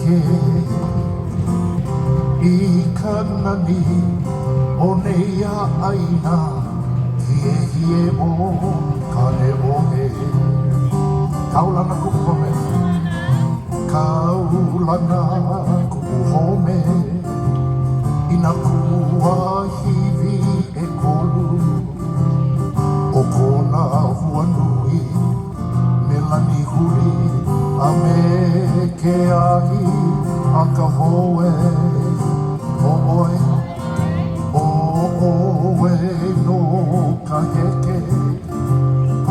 ke I kanani o neia aina hie o kane o he kaulana kuhome kaulana kuhome ina kua hivi e kolu o kona huanui melani huri a me ke ahi a ka hoe o oe o oe no ka heke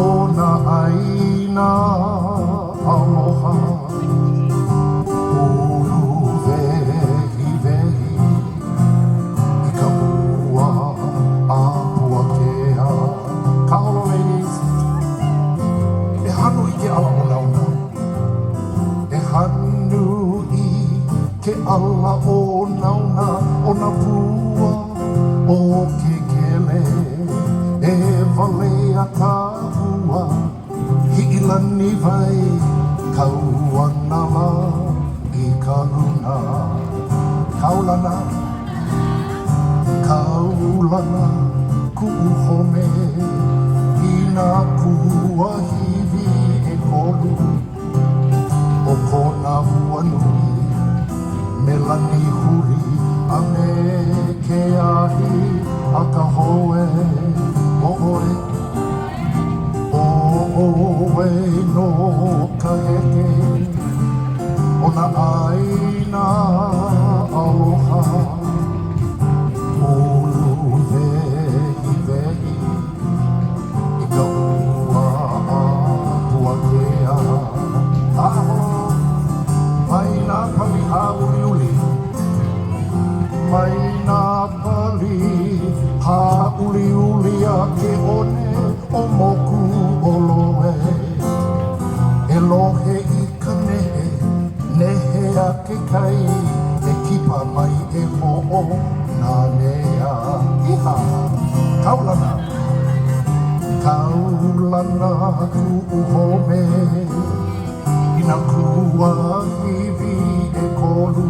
o na aina aloha ulu vehi vehi i ka ua a pua kea ka holo ladies e hanu i ke ala o nauna e hanu i ke ala o nauna o na pua o ke kele e vale a ka ua hi ilani vai ka ua nala i ka luna kaulana kaulana kuhome i na kua hivi e kolu o kona huanui melani huri a me ke ahi a ka hoe o oe o oe no ka heke o na aina aloha ulu vehi vehi i ka ua a pua kea aho mai nā pali a uli uli mai nā pali ha uli uli a ke one o moku o loe e lohe i ka nehe nehe a ke kai e kipa mai e ho o nā nea iha kaulana kaulana ku uhome ina kua hivi e kolu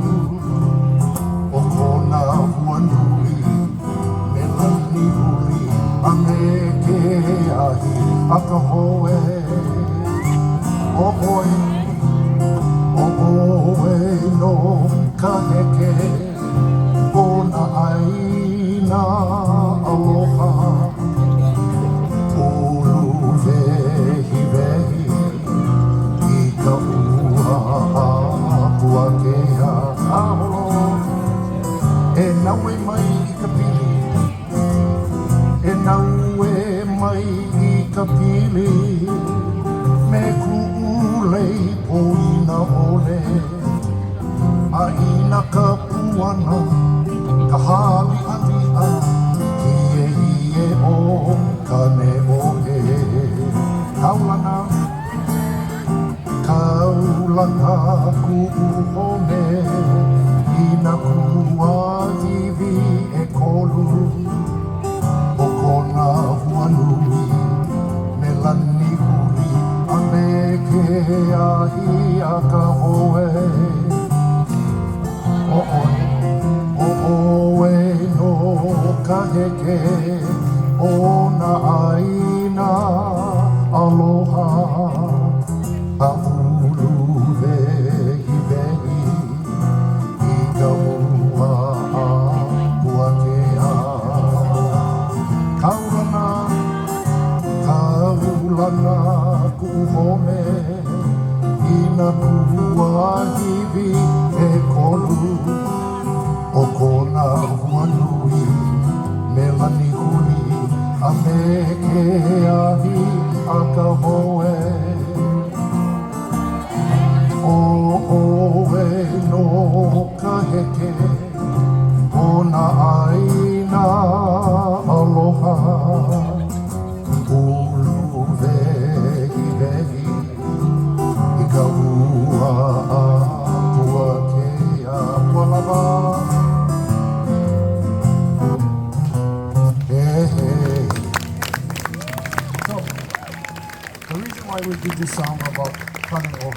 o kona huanui melani huri a me ke ahi a ka hoe o oe o oe no ka heke o na aina aloha ulu vehi vehi i ka ua a pua kea aholo e naue mai i ka pili e naue mai i ka pili me ku'ulei po ina ole a ina ka puana ka hali ali a hie o kane o he kaulana kaulana ku'uhome ina kua hivi e kolu o kona huanui melani huri a me ke ahi a ka hoe o oe no ka heke o na aina aloha a ulu vehi vehi i ka ua a pua kea kaulana kaulana kuhome i na kua hivi e kolu o kona huanui melani huri a me ke ahi a ka hoe o oe no ka heke o na aina aloha ulu vehi vehi i ka ua a pua kea pualava So, the reason why we did this song about coming over